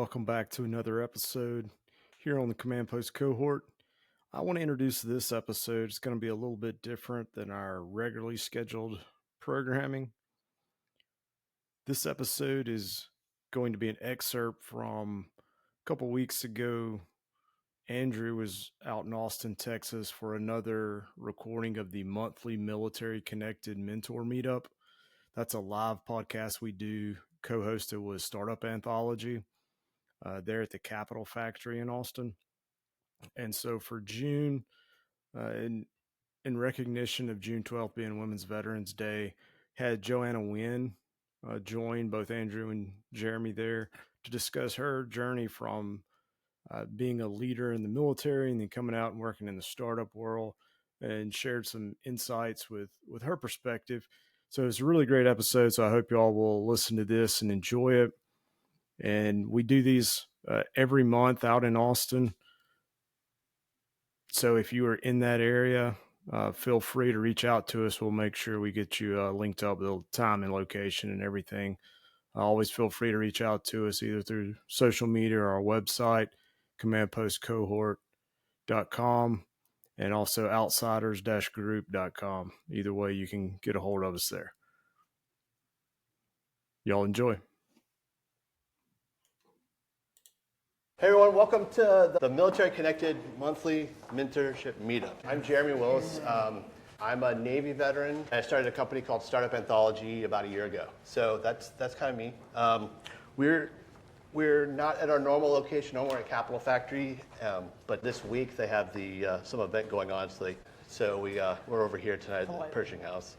welcome back to another episode here on the Command Post cohort. I want to introduce this episode. It's going to be a little bit different than our regularly scheduled programming. This episode is going to be an excerpt from a couple weeks ago. Andrew was out in Austin, Texas for another recording of the monthly Military-Connected Mentor Meetup. That's a live podcast we do, co-hosted with Startup Anthology. There at the Capital Factory in Austin. And so for June, in recognition of June 12th being Women's Veterans Day, had Johanna Wynne join both Andrew and Jeremy there to discuss her journey from being a leader in the military and then coming out and working in the startup world, and shared some insights with her perspective. So it's a really great episode. So I hope you all will listen to this and enjoy it. And we do these every month out in Austin. So if you are in that area, feel free to reach out to us. We'll make sure we get you linked up with the time and location and everything. Always feel free to reach out to us either through social media or our website, commandpostcohort.com, and also outsiders-group.com. Either way, you can get a hold of us there. Y'all enjoy. Hey everyone, welcome to the Military-Connected Monthly Mentorship Meetup. I'm Jeremy Willis. I'm a Navy veteran. I started a company called Startup Anthology about a year ago. So that's kind of me. We're not at our normal location. No, we're at Capital Factory, but this week they have some event going on. So we're over here tonight at the Pershing House.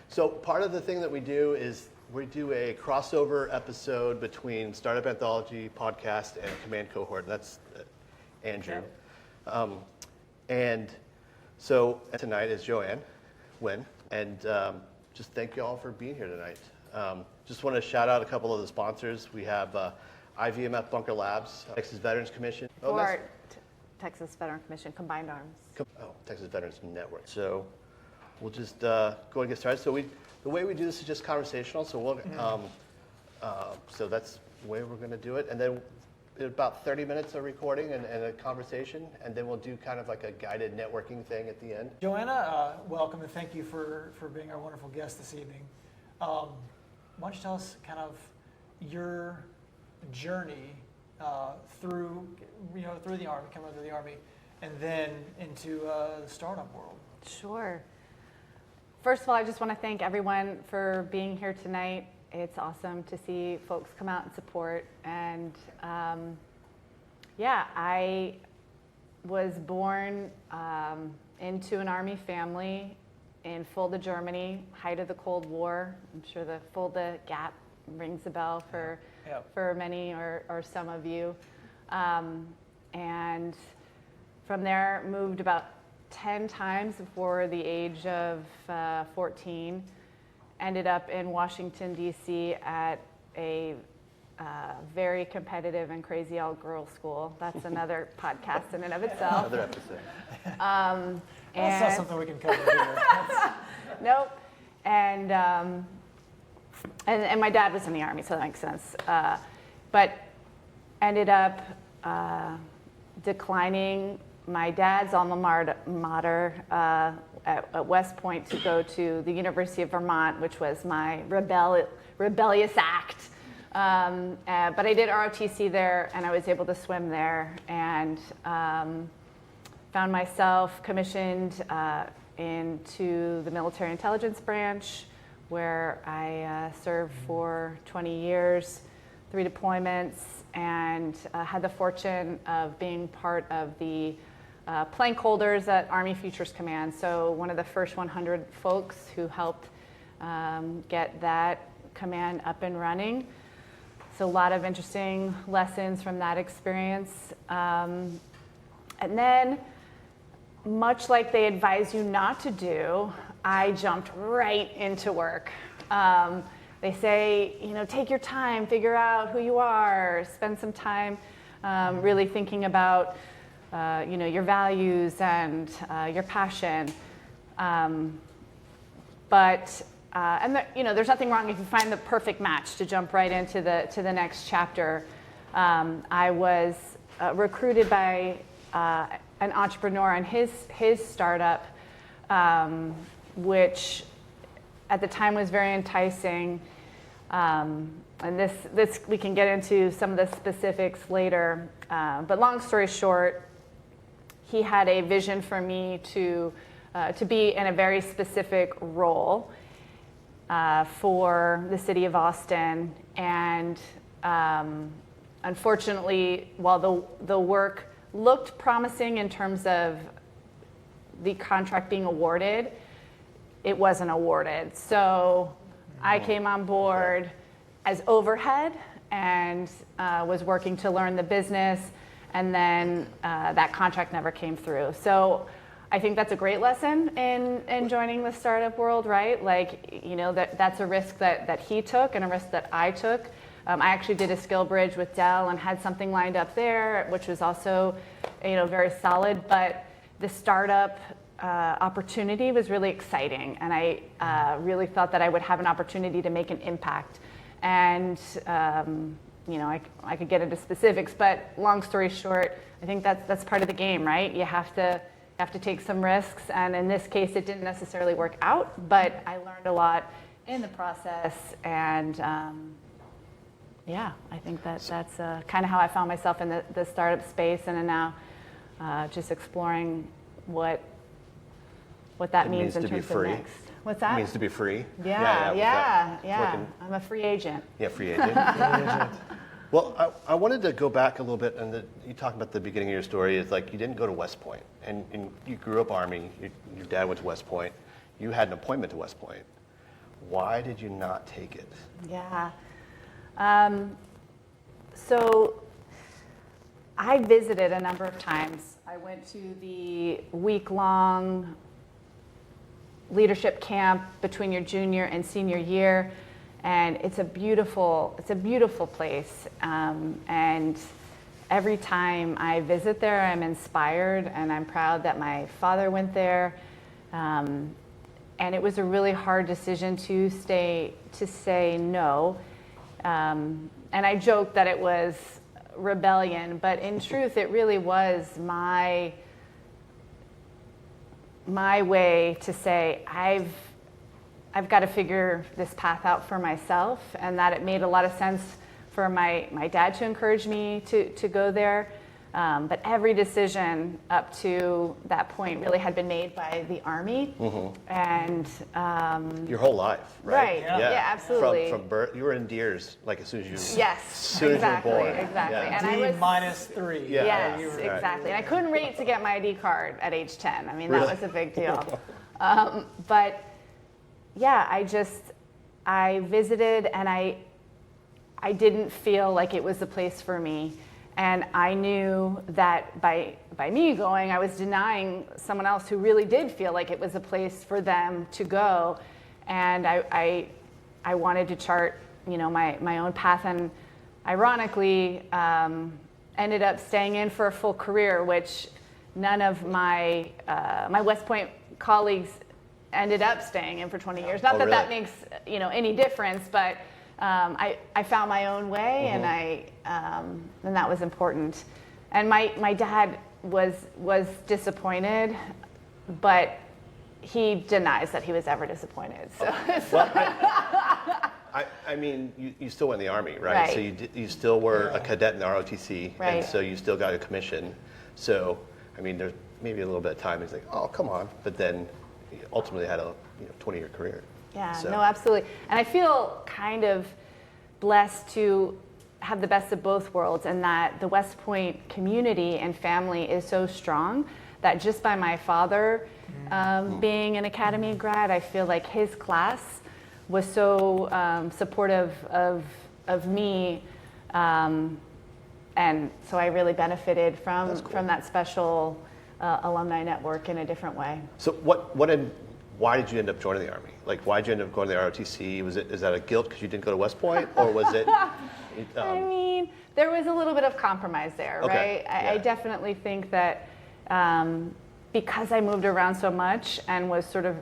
So part of the thing that we do is we do a crossover episode between Startup Anthology podcast and Command Cohort. That's Andrew. Okay. And so tonight is Johanna Wynne. And just thank you all for being here tonight. Just want to shout out a couple of the sponsors. We have IVMF Bunker Labs, Texas Veterans Commission. Texas Veterans Commission, Combined Arms. Texas Veterans Network. So we'll just go and get started. So the way we do this is just conversational. So so that's the way we're going to do it. And then about 30 minutes of recording and a conversation, and then we'll do kind of like a guided networking thing at the end. Johanna, welcome, and thank you for being our wonderful guest this evening. Why don't you tell us kind of your journey through the Army, coming out of the Army, and then into the startup world? Sure. First of all, I just want to thank everyone for being here tonight. It's awesome to see folks come out and support. And I was born into an Army family in Fulda, Germany, height of the Cold War. I'm sure the Fulda Gap rings a bell for many or some of you. And from there, moved about 10 times before the age of 14. Ended up in Washington, D.C. at a very competitive and crazy all-girls school. That's another podcast in and of itself. Another episode. That's not something we can cover here. Nope. And my dad was in the Army, so that makes sense. But ended up declining my dad's alma mater at West Point to go to the University of Vermont, which was my rebellious act. But I did ROTC there, and I was able to swim there, and found myself commissioned into the military intelligence branch, where I served for 20 years, 3 deployments, and had the fortune of being part of the plank holders at Army Futures Command. So one of the first 100 folks who helped get that command up and running. So a lot of interesting lessons from that experience. And then, much like they advise you not to do, I jumped right into work. They say, take your time, figure out who you are, spend some time really thinking about your values and your passion. There's nothing wrong if you find the perfect match to jump right into the next chapter. I was recruited by an entrepreneur in his startup, which at the time was very enticing. And this we can get into some of the specifics later. But long story short, he had a vision for me to be in a very specific role for the city of Austin. And unfortunately, while the work looked promising in terms of the contract being awarded, it wasn't awarded. So I came on board as overhead and was working to learn the business, and then that contract never came through. So I think that's a great lesson in joining the startup world, right? Like, you know, that's a risk that he took and a risk that I took. I actually did a skill bridge with Dell and had something lined up there, which was also, you know, very solid. But the startup opportunity was really exciting, and I really thought that I would have an opportunity to make an impact. And you know, I could get into specifics, but long story short, I think that's part of the game, right? You have to take some risks, and in this case, it didn't necessarily work out, but I learned a lot in the process, and yeah, I think that's kind of how I found myself in the startup space, and am now just exploring what that means in terms of next. What's that? It means to be free. Yeah. I'm a free agent. Yeah, free agent. Well, I wanted to go back a little bit, and you talked about the beginning of your story is like you didn't go to West Point, and you grew up Army. Your dad went to West Point. You had an appointment to West Point. Why did you not take it? Yeah. So I visited a number of times. I went to the week-long leadership camp between your junior and senior year, and it's a beautiful place. And every time I visit there, I'm inspired, and I'm proud that my father went there. And it was a really hard decision to say no. And I joke that it was rebellion, but in truth, it really was my way to say, I've got to figure this path out for myself, and that it made a lot of sense for my dad to encourage me to go there. But every decision up to that point really had been made by the Army. And your whole life, right? Yeah, absolutely. From birth, you were in Deers like as soon as you exactly, were born. Exactly. Yeah. And I was -3. Yeah. Yes, exactly. And I couldn't wait to get my ID card at age 10. I mean, Really? that was a big deal. But yeah, I visited, and I didn't feel like it was the place for me. And I knew that by me going, I was denying someone else who really did feel like it was a place for them to go. And I wanted to chart, you know, my own path. And ironically, ended up staying in for a full career, which none of my West Point colleagues ended up staying in for 20 years. Not that that makes, you know, any difference, but I found my own way, and and that was important. And my dad was disappointed, but he denies that he was ever disappointed. So, Well, I mean, you still went in the Army, right? Right. So you still were a cadet in the ROTC, Right. and so you still got a commission. So, I mean, there's maybe a little bit of time. He's like, oh, come on. But then you ultimately had a 20-year career. yeah, So- no, absolutely. And I feel kind of blessed to have the best of both worlds, and that the West Point community and family is so strong that just by my father being an academy grad, I feel like his class was so supportive of me, and so I really benefited That's from cool. that special alumni network in a different way. So why did you end up joining the Army? Like, why did you end up going to the ROTC? Is that a guilt because you didn't go to West Point, or was it? I mean, there was a little bit of compromise there, Okay, right? I yeah. definitely think that because I moved around so much and was sort of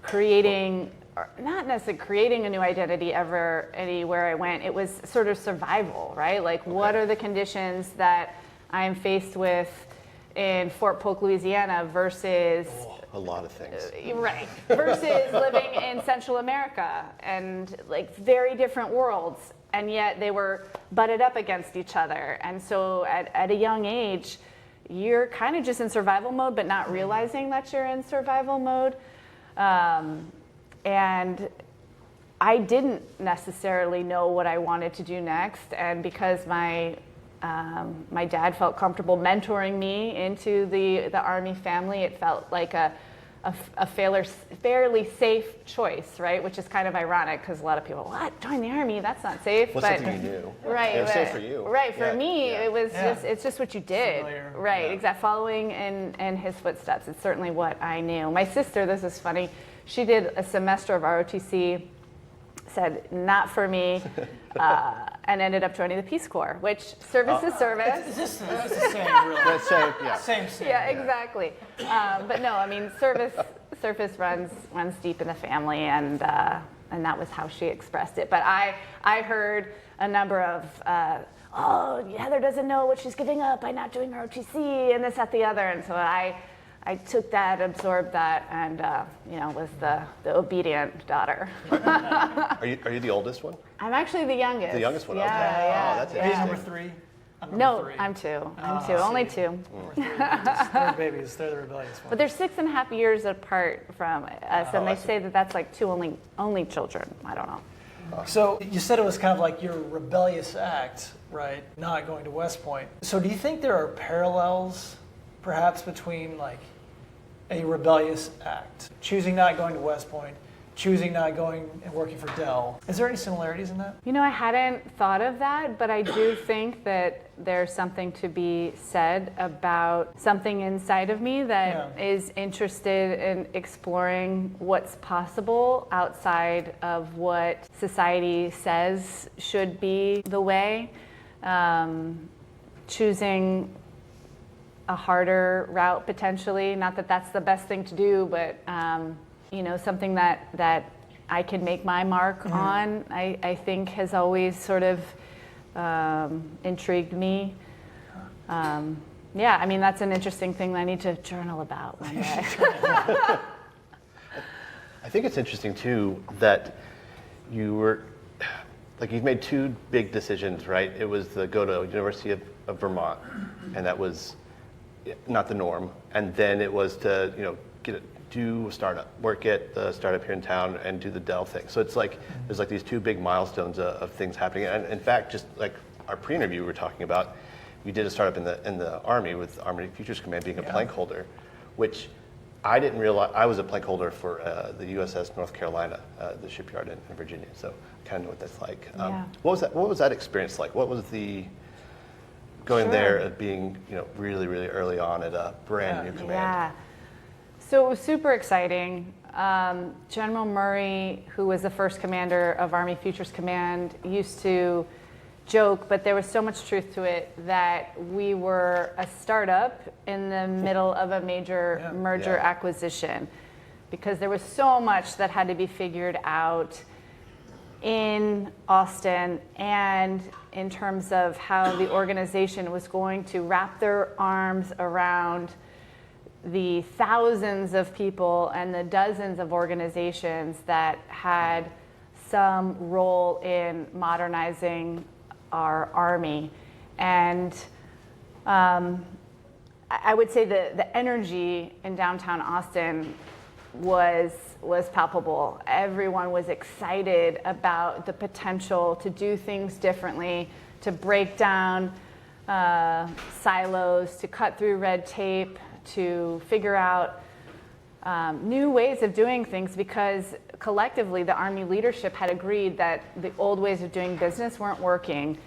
creating not necessarily creating a new identity ever anywhere I went. It was sort of survival, right? Like, what are the conditions that I'm faced with in Fort Polk, Louisiana versus A lot of things. right, versus living in Central America, and like very different worlds, and yet they were butted up against each other. And so at a young age, you're kind of just in survival mode, but not realizing that you're in survival mode. And I didn't necessarily know what I wanted to do next, and because my dad felt comfortable mentoring me into the Army family, it felt like a fairly safe choice, right? Which is kind of ironic because a lot of people, what? Join the Army? That's not safe. Well, but something you knew. right, It was safe for you. right? For Yeah, me, yeah. it was Yeah. it's just what you did, Familiar. right? Yeah. Exactly, following in his footsteps. It's certainly what I knew. My sister, this is funny. She did a semester of ROTC, said not for me, and ended up joining the Peace Corps, which service is service. It's the same, really. Let's say, yeah. Same. Yeah, exactly. But no, I mean, service runs deep in the family, and that was how she expressed it. But I heard a number of, oh, Heather doesn't know what she's giving up by not doing her OTC, and this, that, the other. And so I took that, absorbed that, and was the obedient daughter. Are you the oldest one? I'm actually the youngest. The youngest one, Yeah, okay. yeah. Oh, that's Are you interesting. number 3? I'm number No, 3. I'm two. I'm Oh, two. Only see. two. Number 3. They're babies. They're the rebellious ones. But they're 6.5 years apart from us, and I they see. say that that's like two only children. I don't know. So you said it was kind of like your rebellious act, right? Not going to West Point. So do you think there are parallels, perhaps, between like a rebellious act, choosing not going to West Point, choosing not going and working for Dell? Is there any similarities in that? You know, I hadn't thought of that, but I do think that there's something to be said about something inside of me that is interested in exploring what's possible outside of what society says should be the way. Choosing a harder route potentially, not that that's the best thing to do, but something that I can make my mark on, I think has always sort of intrigued me. I mean, that's an interesting thing that I need to journal about one day. I think it's interesting too that you've made two big decisions, right? It was to go to University of Vermont, and that was not the norm. And then it was to do a startup, work at the startup here in town, and do the Dell thing. So it's like there's like these two big milestones of things happening. And in fact, just like our pre-interview we were talking about, you did a startup in the Army with Army Futures Command being a plank holder, which I didn't realize. I was a plank holder for the USS North Carolina, the shipyard in Virginia. So I kind of know what that's like. Yeah. What was that experience like? What was the going Sure. there of being really, really early on at a brand new command? Yeah. So it was super exciting. General Murray, who was the first commander of Army Futures Command, used to joke, but there was so much truth to it, that we were a startup in the middle of a major merger acquisition, because there was so much that had to be figured out in Austin, and in terms of how the organization was going to wrap their arms around the thousands of people and the dozens of organizations that had some role in modernizing our Army. And I would say the energy in downtown Austin was palpable. Everyone was excited about the potential to do things differently, to break down silos, to cut through red tape, to figure out new ways of doing things, because collectively the Army leadership had agreed that the old ways of doing business weren't working.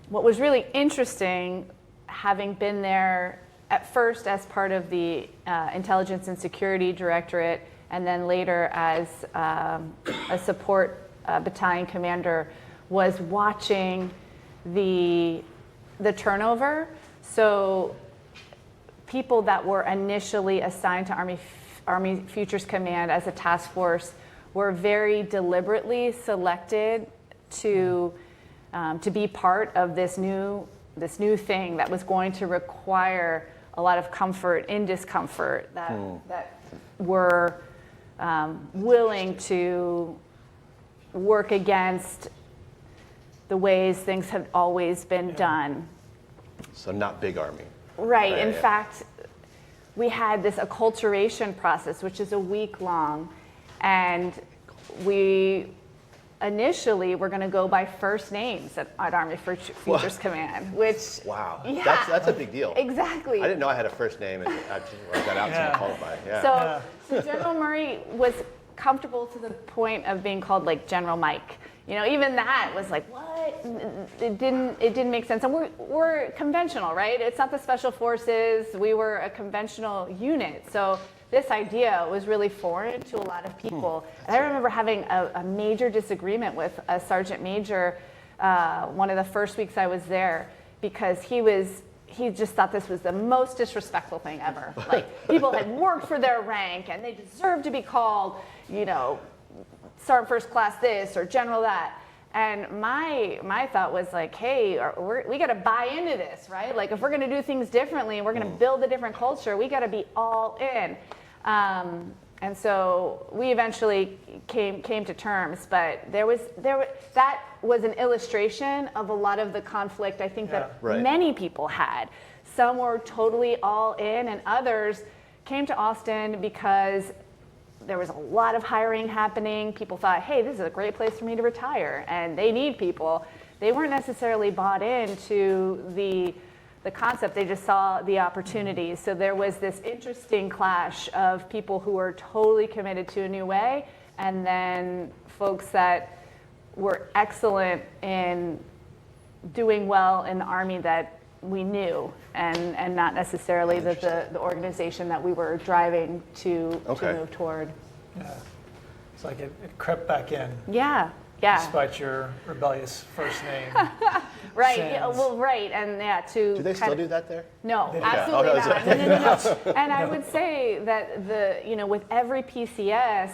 What was really interesting, having been there at first as part of the Intelligence and Security Directorate, and then later as a support battalion commander, was watching the turnover. So people that were initially assigned to Army Army Futures Command as a task force were very deliberately selected to be part of this new thing that was going to require a lot of comfort in discomfort, that were willing to work against the ways things have always been done. So not big Army. Right. In fact, we had this acculturation process, which is a week long, and we initially were going to go by first names at Army Futures Command, which Wow. yeah, That's a big deal. exactly. I didn't know I had a first name, and I just wrote that out to qualify. Yeah. So General Murray was comfortable to the point of being called like General Mike. You know, even that was like, what? It didn't make sense. And we're conventional, right? It's not the special forces. We were a conventional unit. So this idea was really foreign to a lot of people. And I remember having a major disagreement with a sergeant major one of the first weeks I was there, because he just thought this was the most disrespectful thing ever. Like, people had worked for their rank and they deserved to be called, you know, Sergeant First Class this or General that. And my thought was like, hey, we got to buy into this, right? Like, if we're going to do things differently and we're going to build a different culture, we got to be all in. And so we eventually came to terms, but that was an illustration of a lot of the conflict I think that many people had. Some were totally all in, and others came to Austin because there was a lot of hiring happening. People thought, hey, this is a great place for me to retire, and they need people. They weren't necessarily bought into the concept, they just saw the opportunities. So there was this interesting clash of people who were totally committed to a new way, and then folks that were excellent in doing well in the Army that we knew, and not necessarily the organization that we were driving to move toward. Yeah. It's like it crept back in. Yeah. Despite your rebellious first name. Right. Yeah, well, right. And do they still do that there? No, Okay. absolutely not. No. And I would say that with every PCS,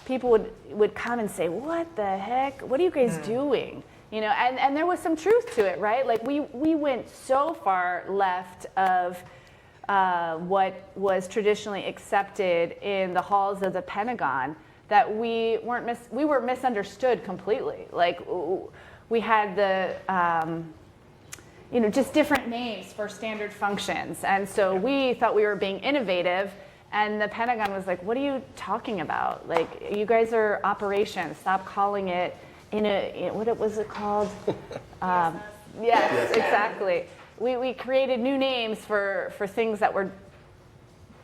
people would come and say, what the heck? What are you guys doing? You know, and there was some truth to it, right? Like, we went so far left of what was traditionally accepted in the halls of the Pentagon that we were misunderstood completely. Like, we had just different names for standard functions. And so we thought we were being innovative, and the Pentagon was like, what are you talking about? Like, you guys are operations, stop calling it what was it called? Yes, exactly. We created new names for things that were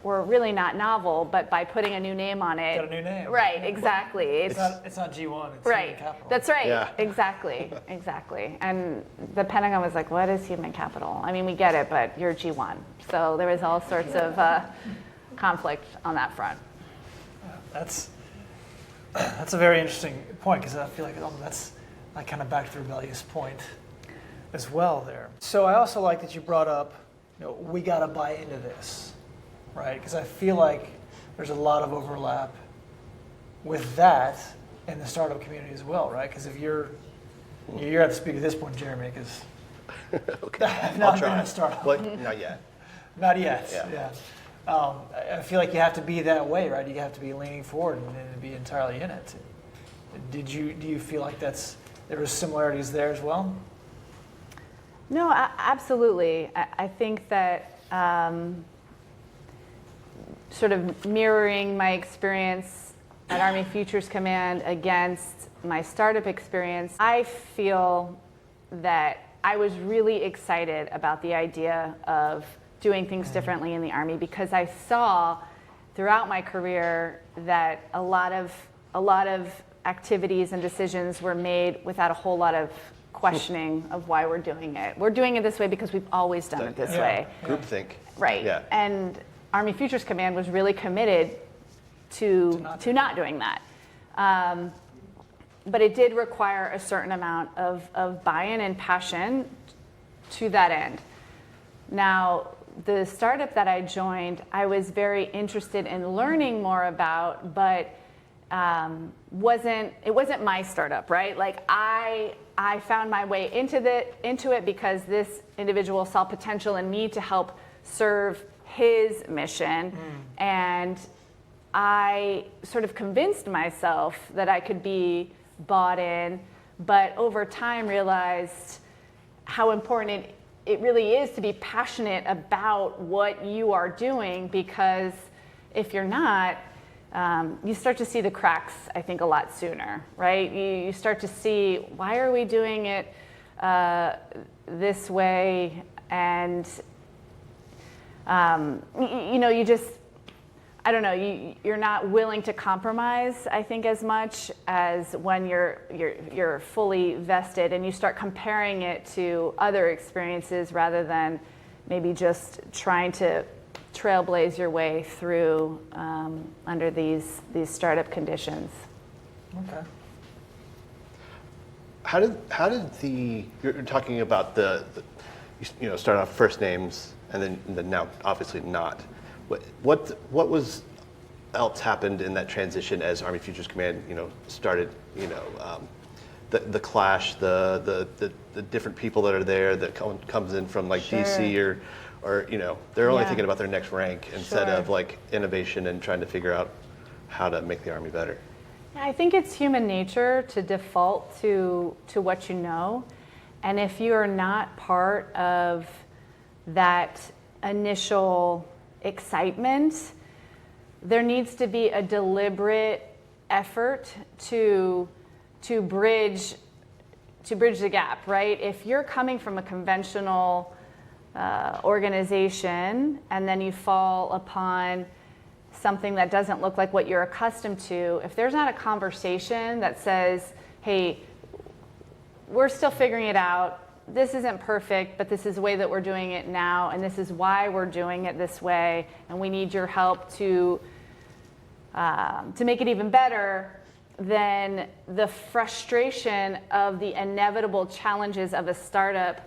really not novel, but by putting a new name on it. Got a new name. Right, exactly. It's not G1, it's right. human capital. That's right. Yeah. Exactly. And the Pentagon was like, what is human capital? I mean, we get it, but you're G1. So there was all sorts of conflict on that front. That's a very interesting point, because I feel like that's like kind of back to the rebellious point as well there. So I also like that you brought up, we got to buy into this, right? Because I feel like there's a lot of overlap with that in the startup community as well, right? Because if you're at the speak at this point, Jeremy, because Okay. I've not been in a startup. But not yet. Not yet. Yeah. I feel like you have to be that way, right? You have to be leaning forward and be entirely in it. Do you feel like there was similarities there as well? No, absolutely. I think that sort of mirroring my experience at Army Futures Command against my startup experience, I feel that I was really excited about the idea of doing things differently in the Army, because I saw throughout my career that a lot of activities and decisions were made without a whole lot of questioning of why we're doing it. We're doing it this way because we've always done it this way. Groupthink. Right. Yeah. And Army Futures Command was really committed to not doing that. But it did require a certain amount of buy-in and passion to that end. Now, the startup that I joined, I was very interested in learning more about, but it wasn't my startup, right? Like I found my way into it because this individual saw potential in me to help serve his mission, and I sort of convinced myself that I could be bought in, but over time realized how important it really is to be passionate about what you are doing, because if you're not, you start to see the cracks, I think, a lot sooner, right? You start to see, why are we doing it this way? And, you just, I don't know, you're not willing to compromise, I think, as much as when you're fully vested, and you start comparing it to other experiences rather than maybe just trying to trailblaze your way through under these startup conditions. Okay. How did you're talking about the start off first names and then now obviously not. What was else happened in that transition as Army Futures Command started the clash, the different people that are there that comes in from like Sure. DC or they're only Yeah. thinking about their next rank instead Sure. of like innovation and trying to figure out how to make the Army better. I think it's human nature to default to what you know. And if you are not part of that initial excitement, there needs to be a deliberate effort to bridge the gap, right? If you're coming from a conventional organization and then you fall upon something that doesn't look like what you're accustomed to, if there's not a conversation that says, hey, we're still figuring it out, this isn't perfect, but this is the way that we're doing it now, and this is why we're doing it this way, and we need your help to make it even better, then the frustration of the inevitable challenges of a startup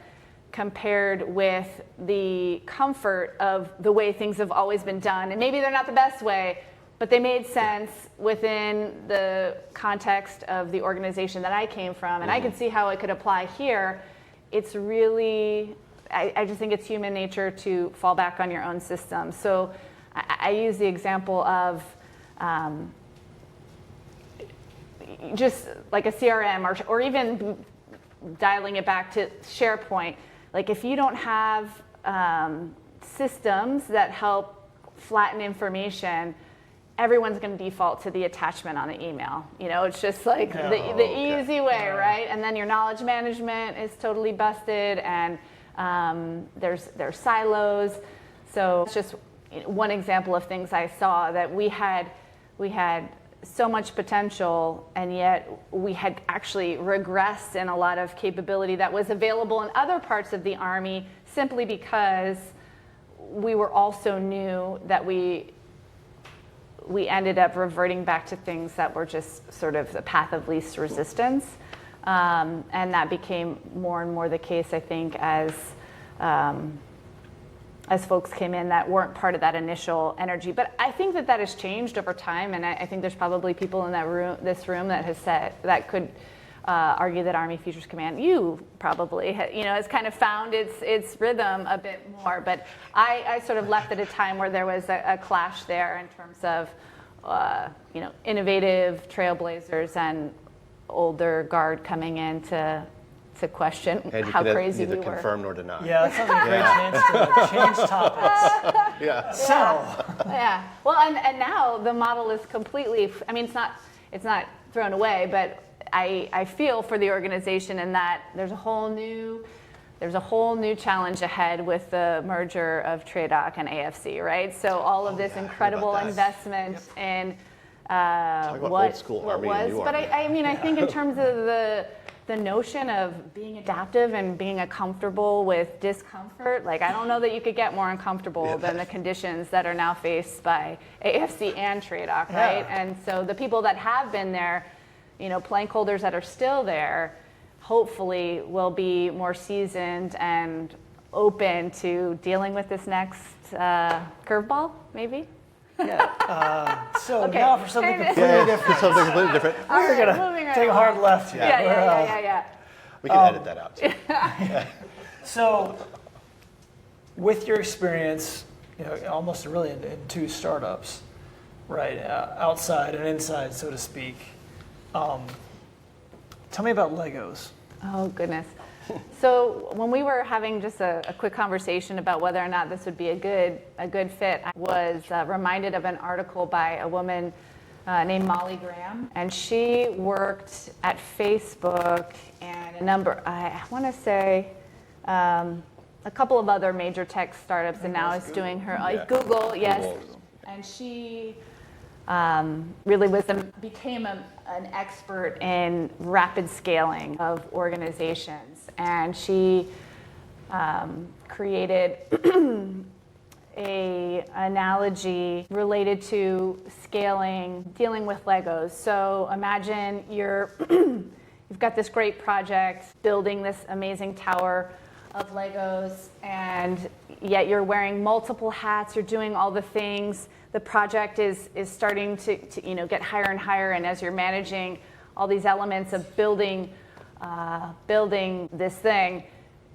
compared with the comfort of the way things have always been done, and maybe they're not the best way, but they made sense within the context of the organization that I came from, and I could see how it could apply here. It's really, I just think it's human nature to fall back on your own system. So I use the example of just like a CRM or even dialing it back to SharePoint. Like if you don't have systems that help flatten information, everyone's going to default to the attachment on the email. It's just like the easy way, right? And then your knowledge management is totally busted, and there's silos. So it's just one example of things I saw that we had so much potential, and yet we had actually regressed in a lot of capability that was available in other parts of the Army simply because we were also new that we ended up reverting back to things that were just sort of the path of least resistance. And that became more and more the case, I think, as folks came in that weren't part of that initial energy. But I think that has changed over time, and I think there's probably people in this room that has said that could argue that Army Futures Command, you probably, has kind of found its rhythm a bit more. But I sort of left at a time where there was a clash there in terms of innovative trailblazers and older guard coming in to question And you how can crazy we neither were. confirm nor deny. Yeah, that sounds like a great chance to change topics. Yeah. So, Yeah. Well, and now the model is completely. I mean, it's not thrown away, but I feel for the organization in that there's a whole new challenge ahead with the merger of TRADOC and AFC, right? So all of this yeah, I heard incredible about that. investment in about old school what Army and was. new But Army. I mean, I think in terms of the notion of being adaptive and being comfortable with discomfort, like I don't know that you could get more uncomfortable than the conditions that are now faced by AFC and TRADOC, right? Yeah. And so the people that have been there, plank holders that are still there, hopefully will be more seasoned and open to dealing with this next curveball, maybe? Yeah. So Okay. now for something completely Yeah, different. something completely different. We're gonna moving right take a along. hard left here. Yeah. We can edit that out too. So, with your experience, almost really in 2 startups, right, outside and inside, so to speak, tell me about Legos. Oh, goodness. So when we were having just a quick conversation about whether or not this would be a good fit, I was reminded of an article by a woman named Molly Graham, and she worked at Facebook and I want to say, a couple of other major tech startups, and now is doing her Google, yes. Google. And she really became an expert in rapid scaling of organizations, and she created a analogy related to scaling, dealing with Legos. So imagine you've got this great project, building this amazing tower of Legos, and yet you're wearing multiple hats, you're doing all the things. The project is starting to get higher and higher, and as you're managing all these elements of building this thing,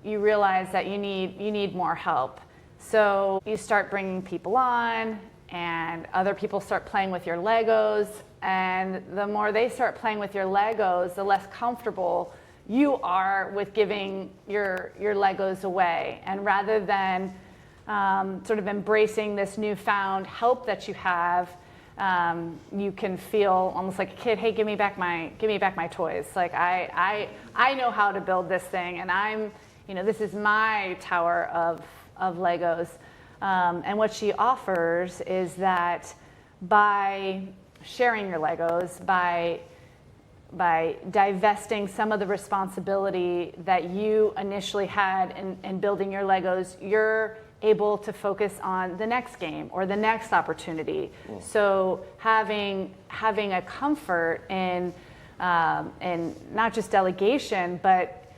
you realize that you need more help. So you start bringing people on, and other people start playing with your Legos, and the more they start playing with your Legos, the less comfortable you are with giving your Legos away. And rather than sort of embracing this newfound help that you have, you can feel almost like a kid. Hey, give me back my toys. Like I know how to build this thing, and this is my tower of Legos. And what she offers is that by sharing your Legos, by divesting some of the responsibility that you initially had in building your Legos, you're able to focus on the next game or the next opportunity. So having a comfort in not just delegation, but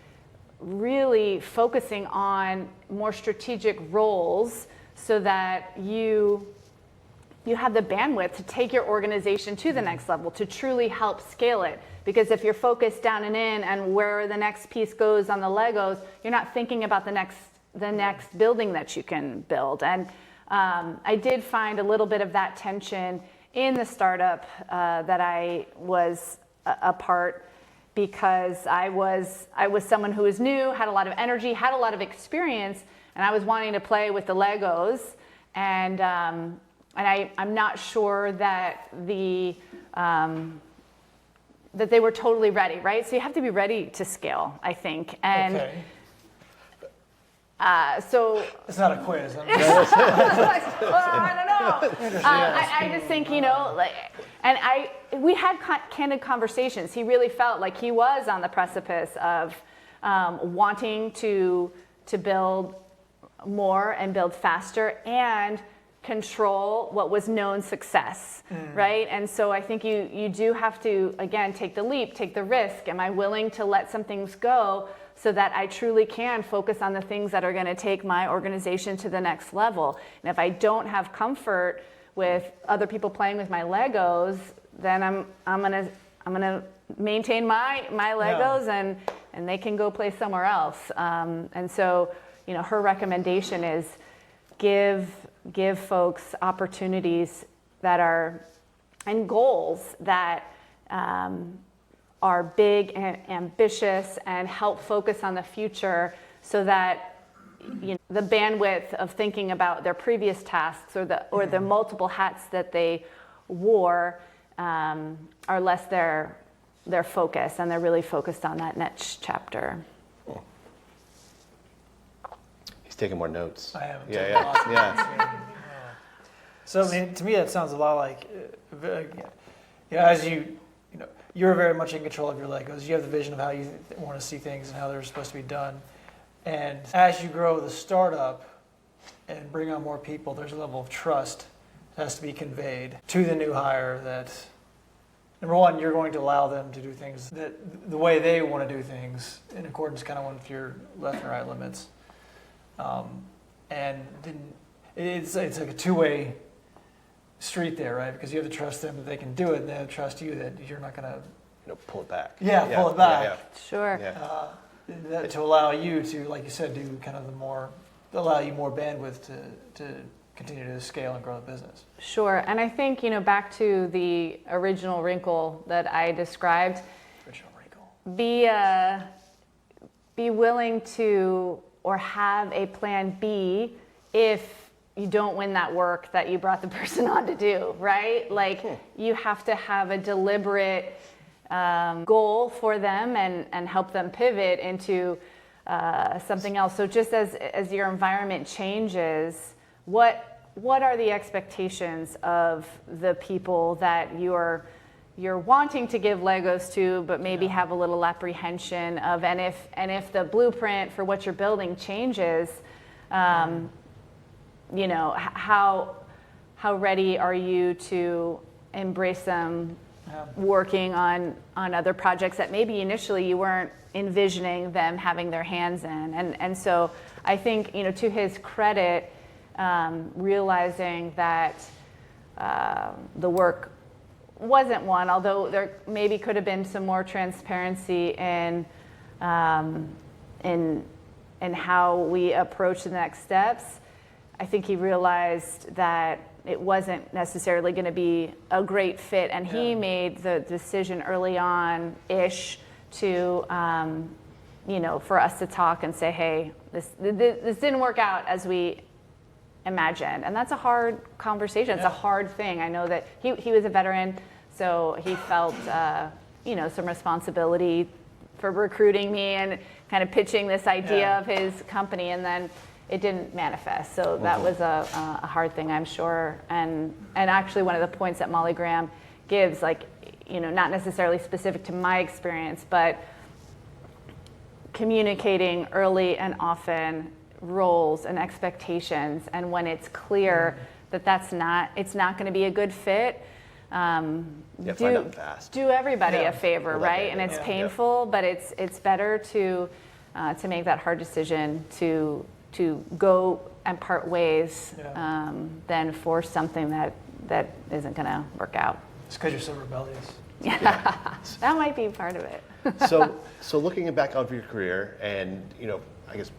really focusing on more strategic roles so that you have the bandwidth to take your organization to the next level, to truly help scale it. Because if you're focused down and in and where the next piece goes on the Legos, you're not thinking about the next building that you can build. And I did find a little bit of that tension in the startup that I was a part, because I was someone who was new, had a lot of energy, had a lot of experience, and I was wanting to play with the Legos. And I'm not sure that that they were totally ready, right? So you have to be ready to scale, I think. And Okay. So It's not a quiz. well, I don't know. I just think, we had candid conversations. He really felt like he was on the precipice of wanting to build more and build faster and control what was known success, right? And so I think you do have to, again, take the leap, take the risk. Am I willing to let some things go so that I truly can focus on the things that are going to take my organization to the next level? And if I don't have comfort with other people playing with my Legos, then I'm gonna maintain my Legos, and they can go play somewhere else. And so, her recommendation is give folks opportunities that are, and goals that are big and ambitious and help focus on the future, so that the bandwidth of thinking about their previous tasks or the multiple hats that they wore are less their focus, and they're really focused on that next chapter. He's taking more notes. I am. Yeah. So I mean, to me, that sounds a lot like, as you're very much in control of your Legos. You have the vision of how you want to see things and how they're supposed to be done. And as you grow the startup and bring on more people, there's a level of trust that has to be conveyed to the new hire that, number one, you're going to allow them to do things the way they want to do things in accordance kind of with your left and right limits. and then it's like a two-way street there, right? Because you have to trust them that they can do it, and they have to trust you that you're not going to pull it back. pull it back. Sure. That to allow you to, like you said, do kind of allow you more bandwidth to continue to scale and grow the business. Sure. And I think, back to the original wrinkle that I described, Original wrinkle. be willing to, or have a plan B if you don't win that work that you brought the person on to do, right? Like you have to have a deliberate goal for them and help them pivot into something else. So just as your environment changes, what are the expectations of the people that you're wanting to give Legos to, but maybe have a little apprehension of, and if the blueprint for what you're building changes, how ready are you to embrace them working on other projects that maybe initially you weren't envisioning them having their hands in. And so I think, to his credit, realizing that the work wasn't one, although there maybe could have been some more transparency in how we approach the next steps. I think he realized that it wasn't necessarily going to be a great fit, and he made the decision early on-ish to, for us to talk and say, hey, this didn't work out as we imagined. And that's a hard conversation. It's a hard thing. I know that he was a veteran, so he felt, some responsibility for recruiting me and kind of pitching this idea of his company, and then it didn't manifest. So that was a hard thing, I'm sure. And actually one of the points that Molly Graham gives, not necessarily specific to my experience, but communicating early and often roles and expectations, and when it's clear that it's not going to be a good fit, find out fast. do everybody a favor, right? And it's painful, but it's better to make that hard decision to go and part ways than force something that isn't going to work out. It's because you're so rebellious. That might be part of it. So looking back over your career, and I guess,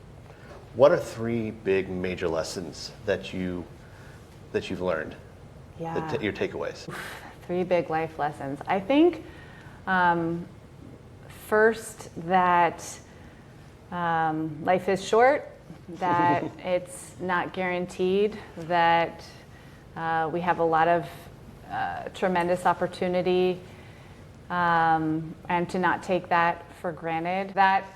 what are 3 big major lessons that you've learned? Your takeaways. 3 big life lessons. I think first that life is short, that it's not guaranteed, that we have a lot of tremendous opportunity, and to not take that for granted. That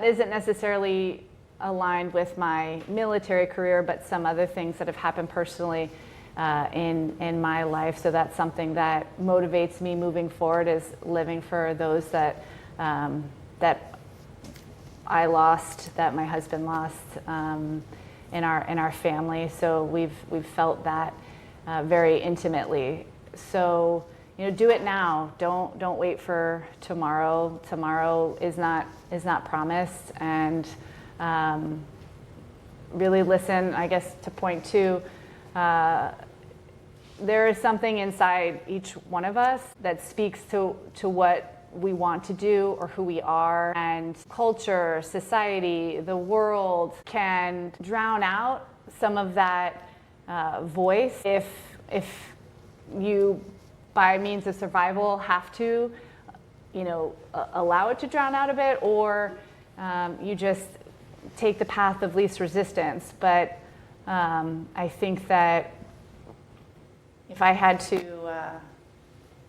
isn't necessarily aligned with my military career, but some other things that have happened personally in my life. So that's something that motivates me moving forward, is living for those that I lost, that my husband lost in our family. So we've felt that very intimately. So do it now. Don't wait for tomorrow. Tomorrow is not promised, and really listen. I guess to point 2. There is something inside each one of us that speaks to what we want to do or who we are, and culture, society, the world can drown out some of that voice if you, by means of survival, have to allow it to drown out a bit, or you just take the path of least resistance. But I think that if I had to,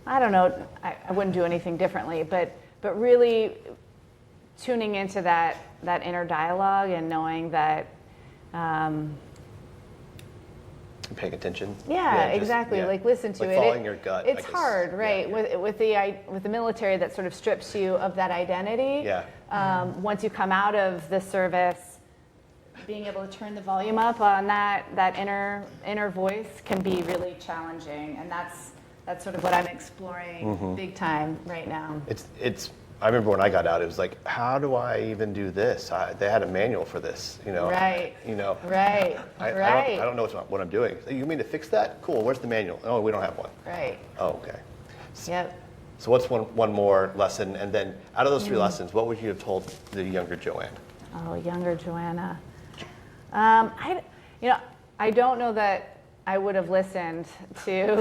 I don't know, I wouldn't do anything differently, but really tuning into that inner dialogue and knowing that paying attention. Exactly. Like listen to it. Following your gut. It's hard, right? With the military, that sort of strips you of that identity. Once you come out of the service, being able to turn the volume up on that inner voice can be really challenging, and that's sort of what I'm exploring big time right now. It's I remember when I got out, it was like, how do I even do this? They had a manual for this, you know. Right. You know. Right. I don't know what I'm doing. You mean to fix that? Cool. Where's the manual? Oh, we don't have one. Right. Oh, okay. Yep. So what's one more lesson? And then out of those 3 lessons, what would you have told the younger Joanne? Oh, younger Joanna. I don't know that I would have listened to.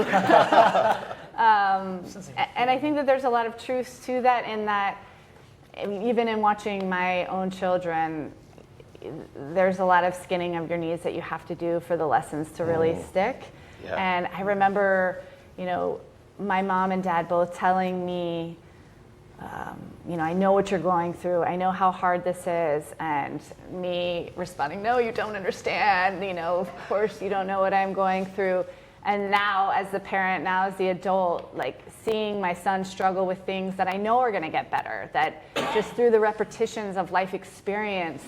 And I think that there's a lot of truth to that, in that, I mean, even in watching my own children, there's a lot of skinning of your knees that you have to do for the lessons to really stick. Yeah. And I remember, my mom and dad both telling me, I know what you're going through. I know how hard this is. And me responding, no, you don't understand. Of course you don't know what I'm going through. And now as the parent, now as the adult, like seeing my son struggle with things that I know are going to get better, that just through the repetitions of life experience,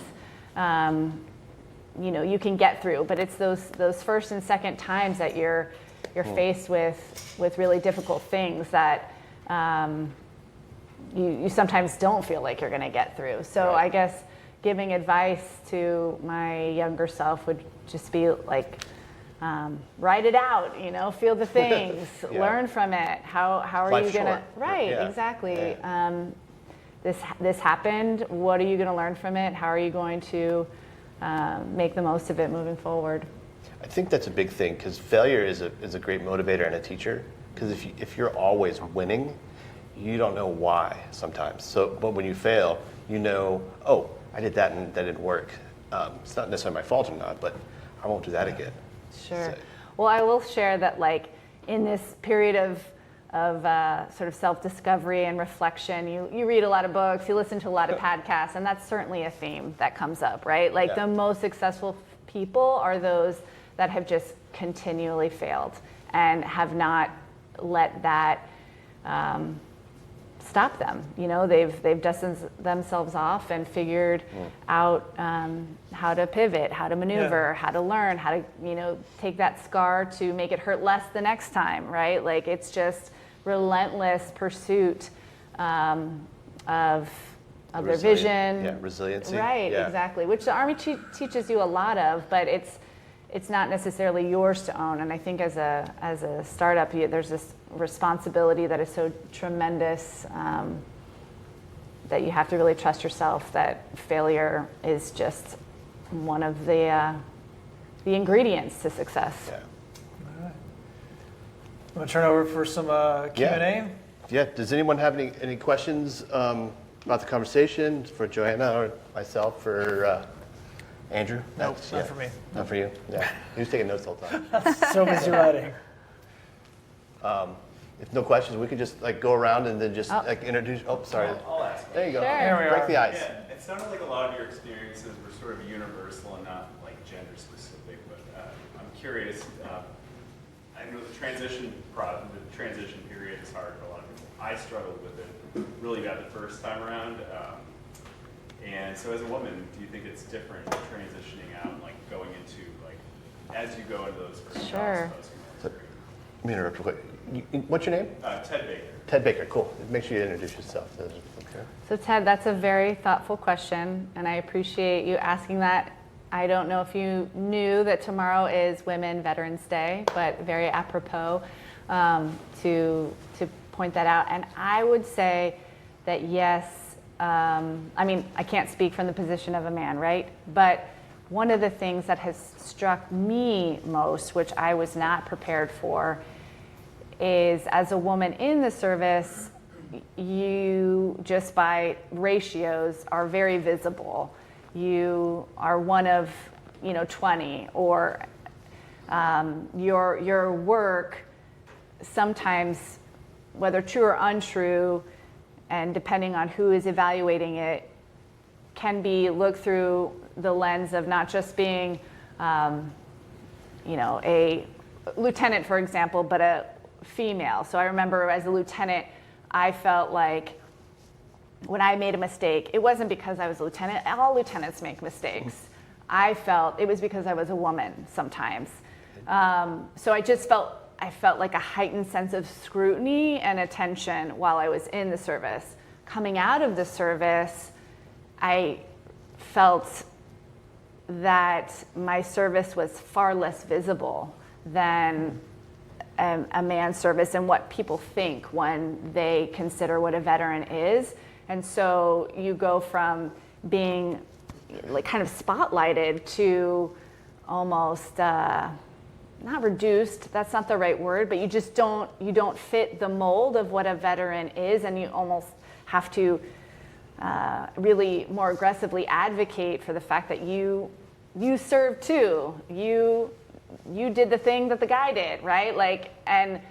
you can get through. But it's those first and second times that you're faced with really difficult things that you sometimes don't feel like you're going to get through. So Right. I guess giving advice to my younger self would just be like, write it out, feel the things, Yeah. learn from it. How are Life's you going to, short. right, Yeah. exactly. Yeah. This happened. What are you going to learn from it? How are you going to make the most of it moving forward? I think that's a big thing, because failure is a great motivator and a teacher. Because if you're always winning, you don't know why sometimes. So, but when you fail, oh, I did that and that didn't work. It's not necessarily my fault or not, but I won't do that again. Sure. So- Well, I will share that, like, in this period of sort of self-discovery and reflection, you read a lot of books, you listen to a lot of podcasts, and that's certainly a theme that comes up, right? Like, Yeah. the most successful people are those that have just continually failed and have not let that stop them. They've dusted themselves off and figured out how to pivot, how to maneuver, how to learn, how to take that scar to make it hurt less the next time, right? Like, it's just relentless pursuit of their Resilient. vision. Yeah, resiliency. Right, Yeah. exactly. Which the Army teaches you a lot of, but it's not necessarily yours to own. And I think as a startup, there's this responsibility that is so tremendous, that you have to really trust yourself, that failure is just one of the ingredients to success. Yeah. All right. I'm going to turn over for some Q&A. Yeah. Does anyone have any questions about the conversation for Johanna or myself or Andrew? Nope, not for me. Not for you. Yeah. He was taking notes the whole time. So busy writing. If no questions, we can just go around and then just introduce. Oh, sorry. I'll ask. There you go. Sure. There we Break are. the ice. Yeah, it sounded like a lot of your experiences were sort of universal and not like gender specific, but I'm curious. I know the transition period is hard for a lot of people. I struggled with it really bad the first time around. And so as a woman, do you think it's different transitioning out, like going into as you go into those first Sure. jobs? Let me interrupt real quick. What's your name? Ted Baker. Ted Baker. Cool. Make sure you introduce yourself. Okay. So Ted, that's a very thoughtful question, and I appreciate you asking that. I don't know if you knew that tomorrow is Women Veterans Day, but very apropos to point that out. And I would say that yes, I can't speak from the position of a man, right? But one of the things that has struck me most, which I was not prepared for, is as a woman in the service, you just by ratios are very visible. You are one of 20, or your work sometimes, whether true or untrue, and depending on who is evaluating it, can be looked through the lens of not just being a lieutenant, for example, but a female. So I remember as a lieutenant, I felt like when I made a mistake, it wasn't because I was a lieutenant. All lieutenants make mistakes. I felt it was because I was a woman sometimes. So I felt like a heightened sense of scrutiny and attention while I was in the service. coming out of the service, I felt that my service was far less visible than a man's service and what people think when they consider what a veteran is. And so you go from being like kind of spotlighted to almost not reduced, that's not the right word, but you don't fit the mold of what a veteran is, and you almost have to really more aggressively advocate for the fact that you served too. You did the thing that the guy did, right? Like, and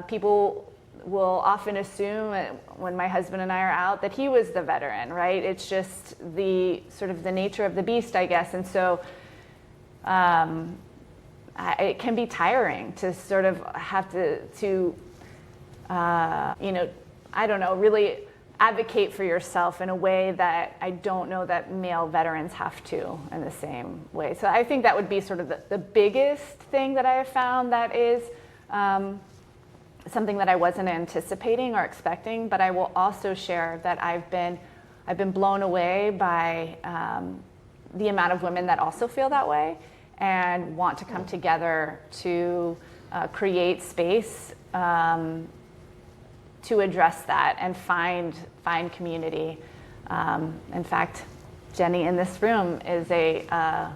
people will often assume when my husband and I are out that he was the veteran, right? It's just the sort of the nature of the beast, I guess. And so it can be tiring to sort of have to I don't know, really advocate for yourself in a way that I don't know that male veterans have to in the same way. So I think that would be sort of the biggest thing that I have found that is something that I wasn't anticipating or expecting. But I will also share that I've been blown away by the amount of women that also feel that way and want to come together to create space to address that and find community. In fact, Jenny in this room is a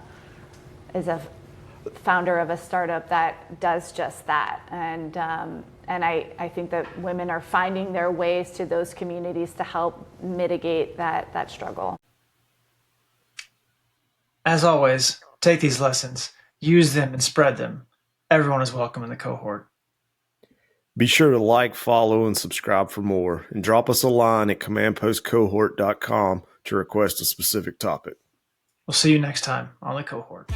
founder of a startup that does just that. And I think that women are finding their ways to those communities to help mitigate that struggle. As always, take these lessons, use them, and spread them. Everyone is welcome in the cohort. Be sure to like, follow, and subscribe for more, and drop us a line at commandpostcohort.com to request a specific topic. We'll see you next time on the cohort.